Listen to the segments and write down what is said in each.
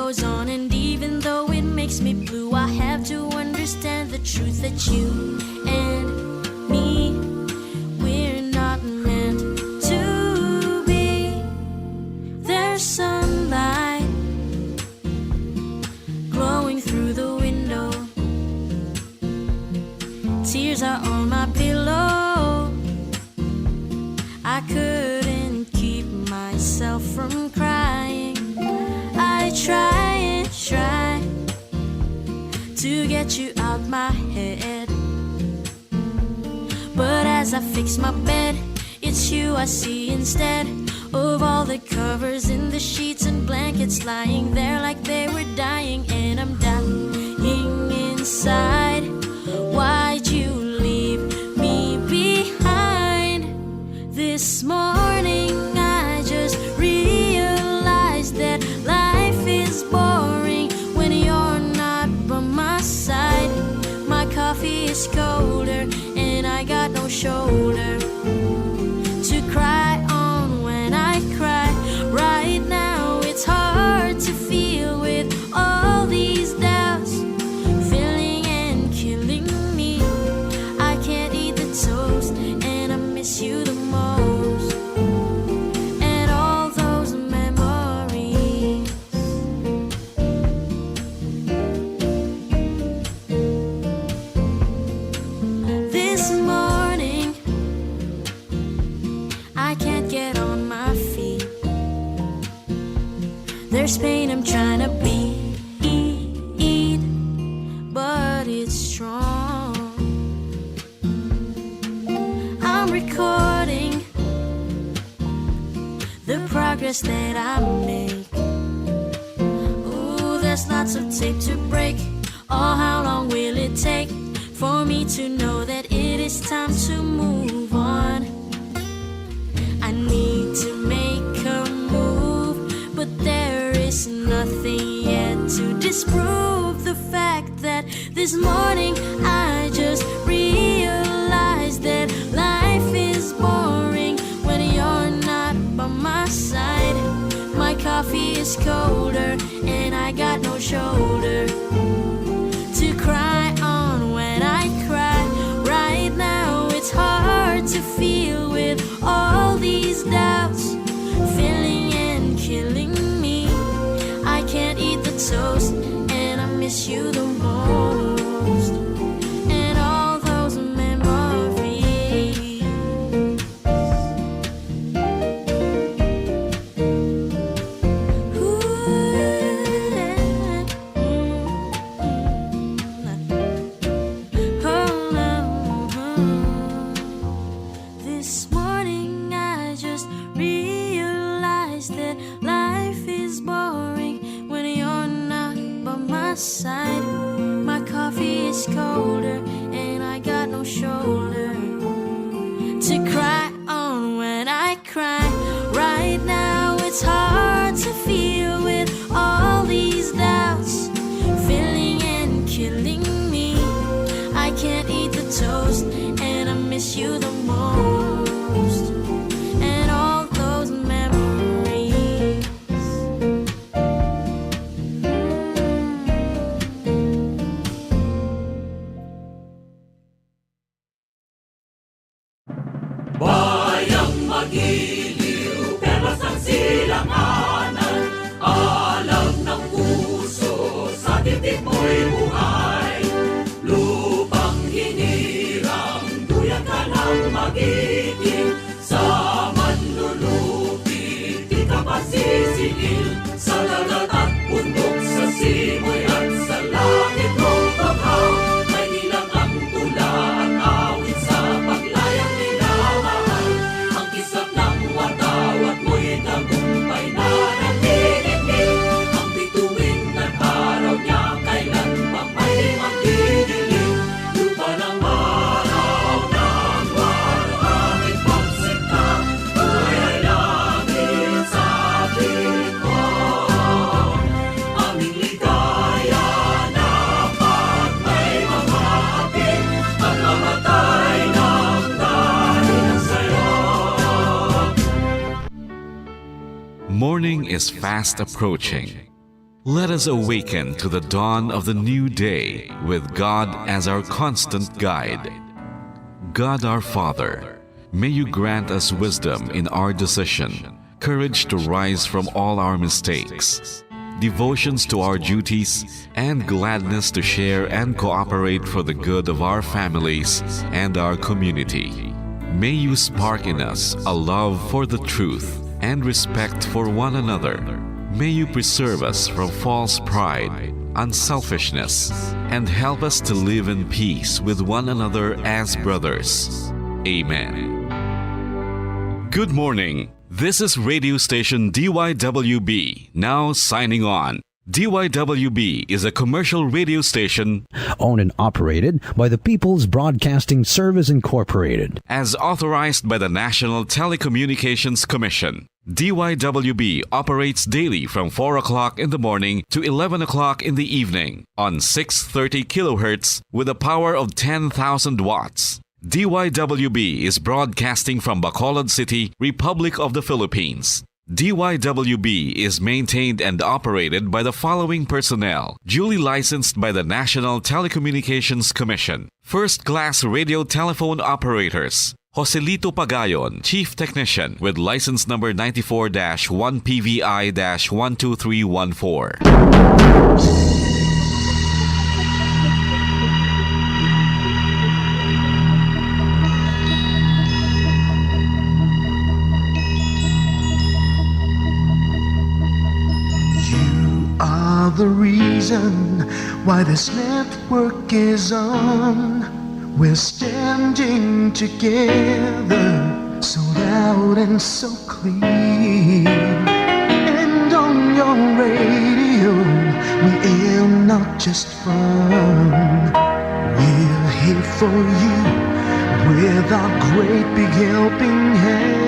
goes on, and even though it makes me blue, I have to understand the truth that you and me, we're not meant to be. There's sunlight glowing through the window. Tears are on my pillow. I couldn't keep myself from crying. I try to get you out my head, but as I fix my bed, it's you I see instead of all the covers in the sheets and blankets lying there like they were dying. And I'm dying inside. Why'd you leave me behind? This morning I just realized that life is boring when you're not by my side. My coffee is colder and I got no shoulder to cry on when I cry. Right now it's hard to feel with all these doubts filling and killing me. I can't eat the toast and I miss you the most. And all those memories. This morning I can't get on my feet. There's pain I'm trying to beat, but it's strong. I'm recording the progress that I make. Ooh, there's lots of tape to break. Oh, how long will it take for me to know that it is time to move on? I need to make a move, but there is nothing yet to disprove the fact that this morning I just realized that life is boring when you're not by my side. My coffee is colder and I got no shoulder to cry on when I cry. Right now it's hard to feel with all these doubts filling and killing me. I can't eat the toast and I miss you the most. And all those memories. This morning I just realized that life is boring when you're not by my side. My coffee is colder and I got no shoulder to cry on when I cry. Right now it's hard to feel with all these doubts filling and killing me. I can't eat the toast and I miss you the most. And all those memories. Bayang magiliw, perlas ng silanganan. Alam ng puso, sa titik mo'y buhay. Lupang hinirang, duyan ka ng magiting. Sa manlulupit, di ka masisingil. Sa dagat at bundok, sa simoy at sa langit mong baghaw. May nilang ang tula at awit sa paglayang minamahal. Ang kisap ng wataw at mo'y tagumpay na nagdidikit. Ang bituin at araw niya kailan pa may magdidilim. Lupa ng araw ng walo aming pagsikta. Buhay ay langit sa likod. Aming ligaya dapat may mamahatid. At mamatay ng dahil sa'yo. Morning is fast approaching. Let us awaken to the dawn of the new day with God as our constant guide. God our Father, may you grant us wisdom in our decision, courage to rise from all our mistakes, devotions to our duties, and gladness to share and cooperate for the good of our families and our community. May you spark in us a love for the truth and respect for one another. May you preserve us from false pride, unselfishness, and help us to live in peace with one another as brothers. Amen. Good morning. This is radio station DYWB, now signing on. DYWB is a commercial radio station owned and operated by the People's Broadcasting Service Incorporated, as authorized by the National Telecommunications Commission. DYWB operates daily from 4 o'clock in the morning to 11 o'clock in the evening on 630 kilohertz with a power of 10,000 watts. DYWB is broadcasting from Bacolod City, Republic of the Philippines. DYWB is maintained and operated by the following personnel, duly licensed by the National Telecommunications Commission. First-class radio telephone operators. Joselito Pagayon, Chief Technician with license number 94-1PVI-12314. The reason why this network is on. We're standing together, so loud and so clear. And on your radio, we aim not just fun. We're here for you with our great big helping hand.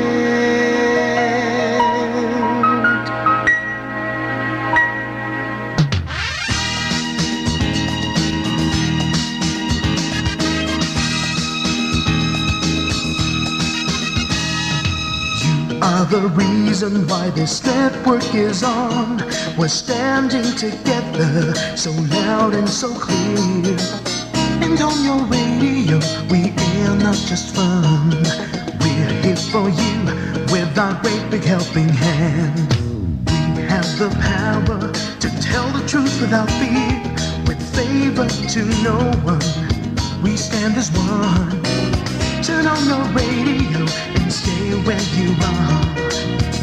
Are the reason why this network is on. We're standing together, so loud and so clear. And on your radio, we air not just fun. We're here for you with our great big helping hand. We have the power to tell the truth without fear, with favor to no one. We stand as one. Turn on your radio and stay where you are.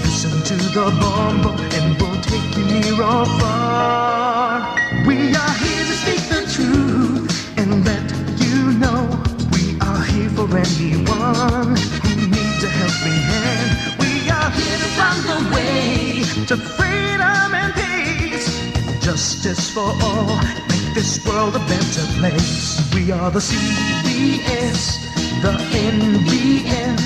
Listen to the bomb and we'll take you near or far. We are here to speak the truth and let you know. We are here for anyone who needs a helping hand. We are here to find the way to freedom and peace. Justice for all, make this world a better place. We are the CBS, the NBN,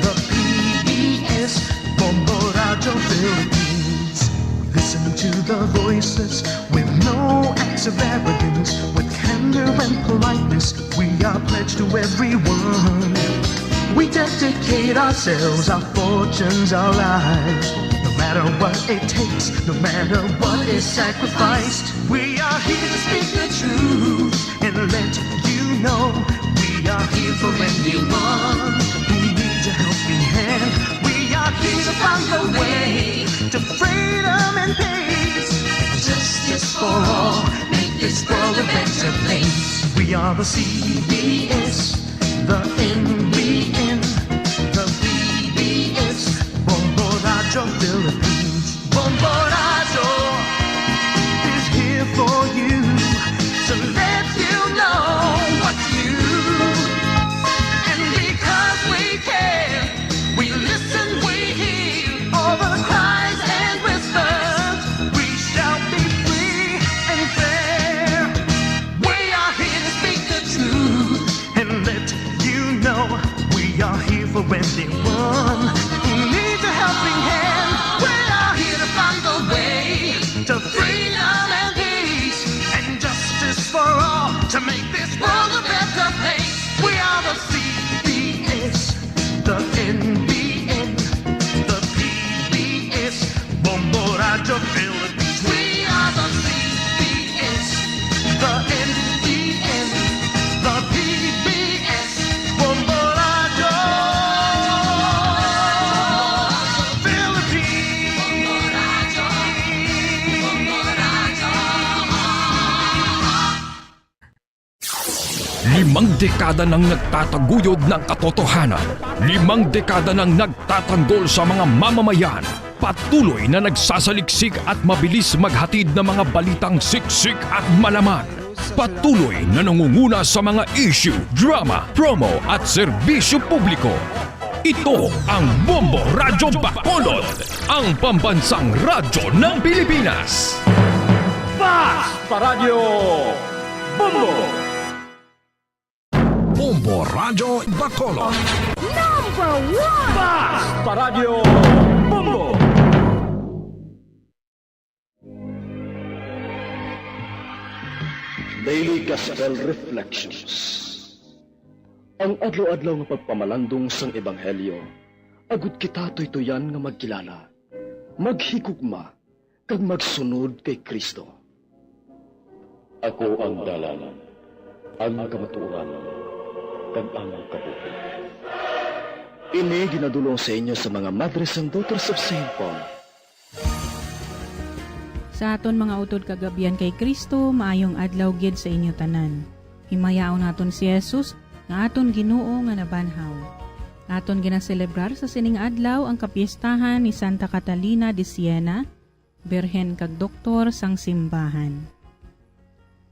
the PBS, Bombo Radio Philippines. We listen to the voices with no acts of arrogance. With candor and politeness, we are pledged to everyone. We dedicate ourselves, our fortunes, our lives. No matter what it takes, no matter what is sacrificed. We are here to speak the truth and let you know. We are here for anyone who needs a helping hand. We are here to find the way to freedom and peace. Justice for all, make this world a better place. We are the CBS, the NBN, the PBS, Bombo Radio Philippines. Bombo Radio is here for you to let you know what you. And because we care, we listen, we hear all the cries and whispers. We shall be free and fair. We are here to speak the truth and let you know. 5 dekada nang nagtataguyod ng katotohanan. 5 dekada nang nagtatanggol sa mga mamamayan. Patuloy na nagsasaliksik at mabilis maghatid ng mga balitang siksik at malaman. Patuloy na nangunguna sa mga issue, drama, promo at serbisyo publiko. Ito ang Bombo Radyo Bacolod, ang pambansang radyo ng Pilipinas. Fast Paradyo Bombo! Bombo Radyo Bacolod. Fast Paradyo Bombo! Daily Gospel Reflections. Ang adlaw-adlaw nga pagpamalandong sang Ebanghelyo, agud kita tuytoyan nga magkilala, maghigugma, kag magsunod kay Kristo. Ako ang dalan, ang kamatuoran, kag ang kabuhi. Ini ginadulong sa inyo sa mga Madres and Daughters of St. Paul. Sa aton mga utod kagabian kay Kristo, maayong adlaw gid sa inyo tanan. Himayaon naton si Jesus nga aton Ginoo nga nabanhaw. Aton ginaselebrar sa sining adlaw ang kapiestahan ni Santa Catalina de Siena, Birhen kag Doktor sang simbahan.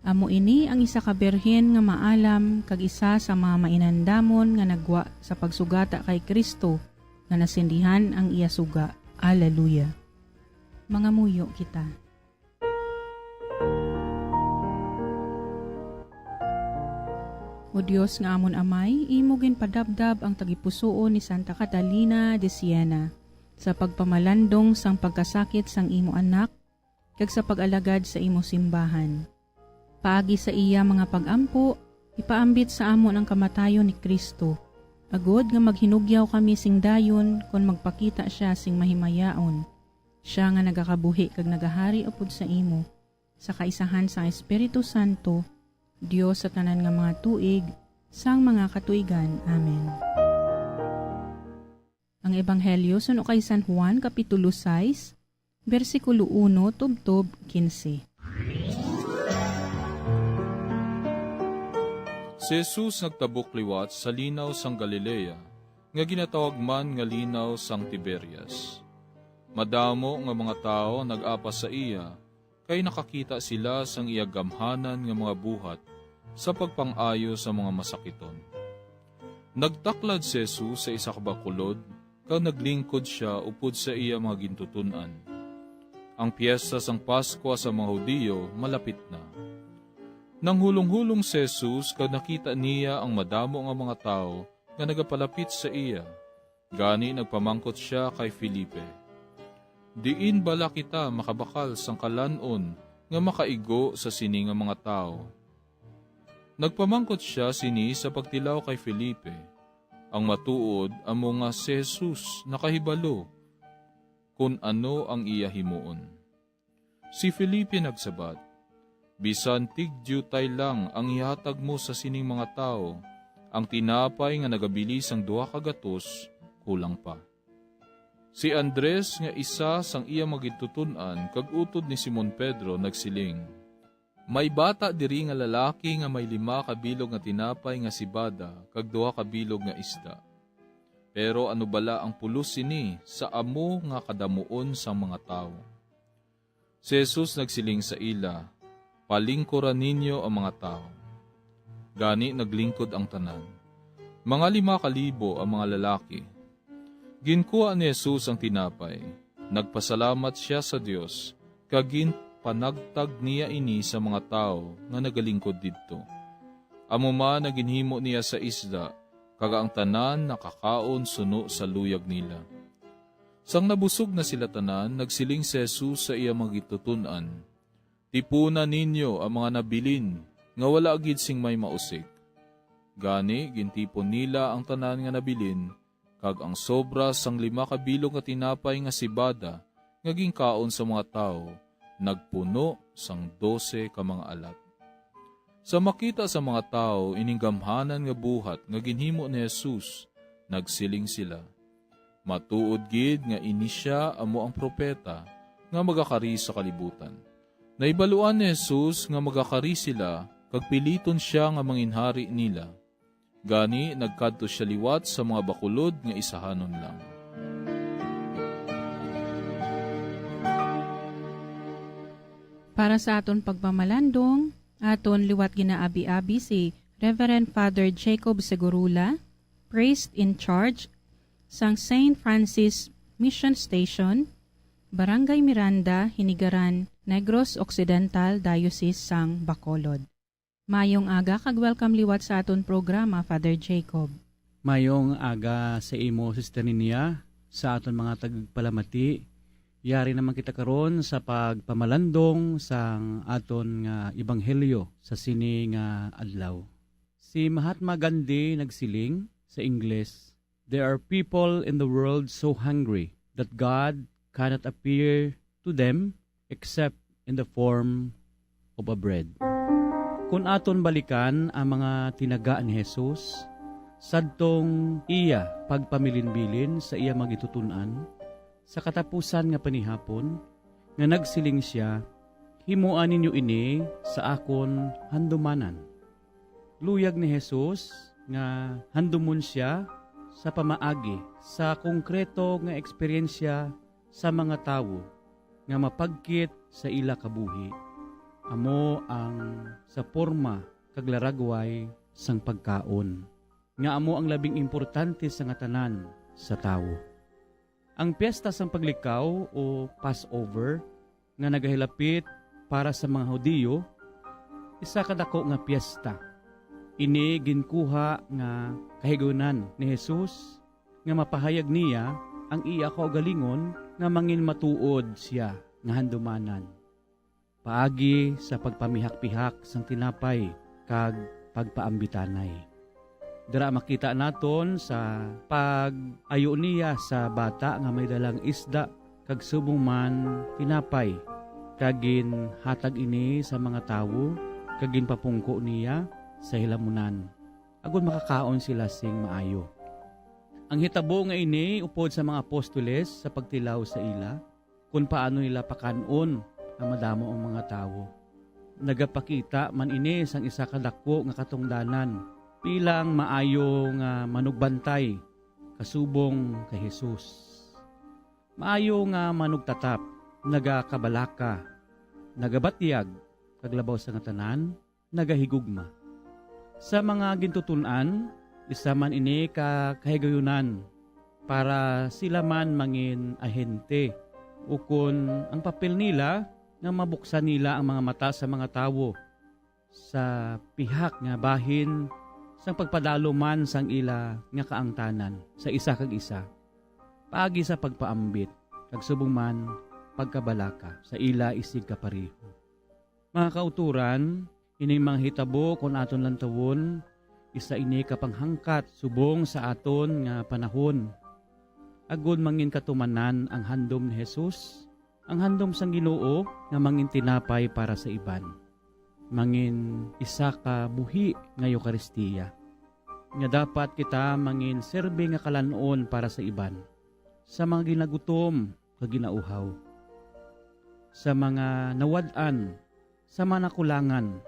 Amo ini ang isa ka birhen nga maalam kag isa sa mga mainandamon nga nagwa sa pagsugata kay Kristo nga nasindihan ang iya suga. Alleluia. Mga muyo kita. O Diyos nga amon amay, imugin padabdab ang tagipusoon ni Santa Catalina de Siena sa pagpamalandong sang pagkasakit sang imo anak kag sa pag-alagad sa imo simbahan. Paagi sa iya mga pag-ampo, ipaambit sa amon ang kamatayon ni Kristo. Agod nga maghinugyaw kami sing dayon kon magpakita siya sing mahimayaon. Siya nga nagakabuhi kag nagahari upod sa imo, sa kaisahan sang Espiritu Santo, Diyos sa tanan nga mga tuig, sang mga katuigan. Amen. Ang Ebanghelyo suno kay San Juan, Kapitulo 6, versikulo 1, tubtob 15. Si Jesus nagtabok liwat sa linaw sang Galilea, nga ginatawag man nga linaw sang Tiberias. Madamo nga mga tao nag-apas sa iya, kay nakakita sila sang iyagamhanan nga mga buhat sa pagpang-ayo sa mga masakiton. Nagtaklad si Jesus sa isa ka bakulod, kag naglingkod siya upod sa iya mga gintutunan. Ang piyesta sang Pasko sa mga Hudiyo malapit na. Nang hulong-hulong si Jesus, kag nakita niya ang madamo nga mga tao nga nagapalapit sa iya. Gani nagpamangkot siya kay Felipe. Diin bala kita makabakal sang kalanon nga makaigo sa sini nga mga tao. Nagpamangkot siya sini sa pagtilaw kay Felipe. Ang matuod amo nga si Jesus nakahibalo kung ano ang iya himuon. Si Felipe nagsabat, bisan tigdyutay lang ang ihatag mo sa sining mga tao, ang tinapay nga nagabilis ang 2 kagatos, kulang pa. Si Andres nga isa sang iya magitutunan kag utod ni Simon Pedro nagsiling, may bata diri nga lalaki nga may 5 kabilog nga tinapay nga sibada kag 2 kabilog nga isda. Pero ano bala ang pulos sini sa amo nga kadamuon sang mga tao? Si Jesus nagsiling sa ila, palingkuran ninyo ang mga tao. Gani naglingkod ang tanan. Mga 5,000 ang mga lalaki. Ginkuha ni Jesus ang tinapay. Nagpasalamat siya sa Dios, kagin panagtag niya ini sa mga tao nga nagalingkod didto. Amo man na ginhimo niya sa isda, kag ang tanan nakakaon suno sa luyag nila. Sang nabusog na sila tanan, nagsiling si Jesus sa iya magitutunan, tipunan ninyo ang mga nabilin, nga wala agid sing may mausik. Gani, gintipon nila ang tanan nga nabilin, kag ang sobra sang 5 kabilog nga tinapay nga sibada, nga ginkaon sa mga tao, nagpuno sang 12 ka mga alat. Sa makita sa mga tao, ininggamhanan nga buhat nga ginhimo ni Jesus, nagsiling sila. Matuod gid nga ini siya amo ang propeta, nga magakari sa kalibutan. Naibaluan ni Jesus nga magakari sila, kag piliton siya nga manginhari nila. Gani nagkadto siya liwat sa mga bakulod nga isahanon lang. Para sa aton pagpamalandong, aton liwat ginaabi-abi si Reverend Father Jacob Segurula, Priest in Charge, sang St. Francis Mission Station, Barangay Miranda, Hinigaran, Negros Occidental, Diocese sang Bacolod. Mayong aga kag welcome liwat sa aton programa, Father Jacob. Mayong aga sa imo, Sister Ninia, sa aton mga tagpalamati. Yari naman kita karon sa pagpamalandong sang aton nga ebanghelyo sa sini nga adlaw. Si Mahatma Gandhi nagsiling sa Ingles, "There are people in the world so hungry that God cannot appear to them except in the form of a bread." Kung aton balikan ang mga tinaga ni Jesus, sadtong iya pagpamilinbilin sa iya magitutunan, sa katapusan nga panihapon, nga nagsiling siya, "Himuan ninyo ini sa akon handumanan." Luyag ni Jesus nga handumon siya sa pamaagi, sa konkreto nga eksperyensya sa mga tawo nga mapagkit sa ila kabuhi. Amo ang sa porma kaglaragway sang pagkaon, nga amo ang labing importante sa nga tanan sa tawo. Ang piyesta sang paglikaw o Passover nga nagahilapit para sa mga Hudiyo, isa kadako nga piyesta. Ini ginkuha nga kahigunan ni Jesus nga mapahayag niya ang iya kaugalingon nga mangin matuod siya nga handumanan. Paagi sa pagpamihak-pihak sang tinapay kag pagpaambitanay. Dira makita naton sa pag-ayo niya sa bata nga may dalang isda kag subong man tinapay. Kagin hatag ini sa mga tawo, kagin papungko niya sa hilamunan. Agon makakaon sila sing maayo. Ang hitabo nga ini upod sa mga apostoles sa pagtilaw sa ila, kung paano nila pakanon ang madamo ang mga tawo. Nagapakita man ini sang isa kadako nga katungdanan, pilang maayo nga manugbantay kasubong kay Jesus. Maayo nga manugtatap, nagakabalaka, nagabatyag, kaglabaw sa nga tanan, nagahigugma. Sa mga gintutunan, isa man ini kahigayunan para sila man mangin ahente ukon ang papel nila nga mabuksan nila ang mga mata sa mga tawo sa pihak nga bahin sang pagpadalo man sang ila nga kaangtanan sa isa kag isa. Paagi sa pagpaambit, kag subong man pagkabalaka sa ila isig kapariho. Mga kauturan, ining mga hitabo kon aton lantawon, isa ini kapanghangkat subong sa aton nga panahon. Agud mangin katumanan ang handom ni Jesus, ang handom sang Ginoo nga mangin tinapay para sa iban. Mangin isa ka buhi nga Eucharistia. Nga dapat kita mangin serbe nga kalanon para sa iban. Sa mga ginagutom kag ginauhaw. Sa mga nawad-an, sa mga nakulangan,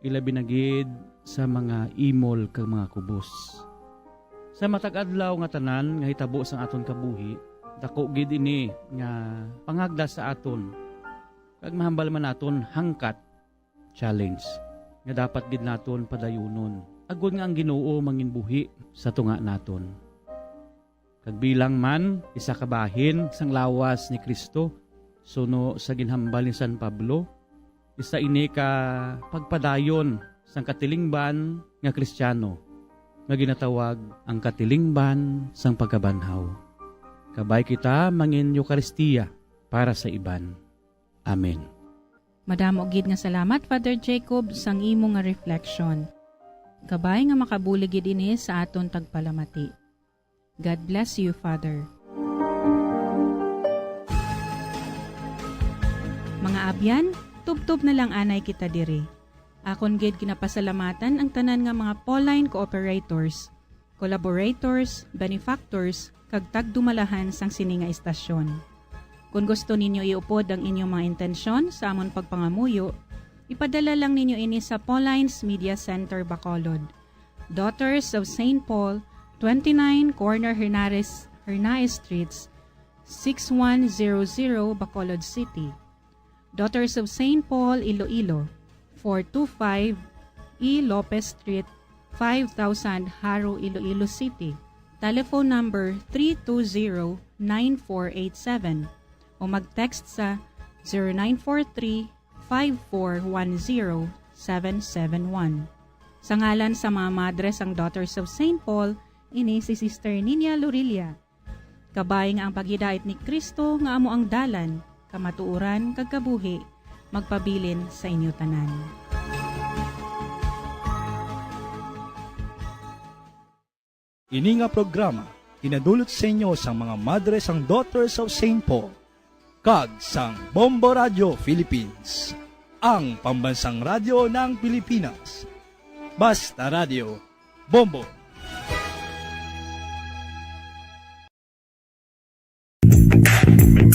ilabi na gid sa mga imol kag mga kubos. Sa matag adlaw nga tanan nga hitabo sang aton kabuhi, dako gid ini nga pangagda sa aton. Kag mahambal man naton hangkat challenge nga dapat gid naton padayunon. Agud nga ang Ginoo manginbuhi sa tunga naton. Kag bilang man isa ka bahin sang lawas ni Kristo suno sa ginhambal ni San Pablo, isa ini ka pagpadayon sang katilingban nga Kristiyano nga ginatawag ang katilingban sang pagkabanhaw. Kabay kita mangin Eucharistia para sa iban. Amen. Madamo gid nga salamat, Father Jacob, sang imo nga reflection. Kabay nga makabulig gid ini sa aton tagpalamati. God bless you, Father. Mga abyan, tubtob na lang anay kita diri. Akon gid kinapasalamatan ang tanan nga mga Pauline cooperators, collaborators, benefactors, kag tagdumalahan sang sini nga istasyon. Kung gusto ninyo iupod ang inyong mga intensyon sa amon pagpangamuyo, Ipadala lang ninyo ini sa Paulines Media Center, Bacolod. Daughters of St. Paul, 29 Corner Hernaez Streets, 6100 Bacolod City. Daughters of St. Paul, Iloilo, 425 E. Lopez Street, 5000 Haro, Iloilo City. Telephone number 320-9487 o mag-text sa 0943-5410-771. Sa ngalan sa mga madres ang Daughters of St. Paul, ini si Sister Nina Lurilia. Kabay nga ang paghidait ni Kristo nga amo ang dalan, kamatuuran kag kabuhi, magpabilin sa inyo tanan. Ini nga programa inadulot sa inyo sang mga madres ang Daughters of St. Paul kag sang Bombo Radio Philippines, ang pambansang radyo ng Pilipinas. Basta Radio, Bombo!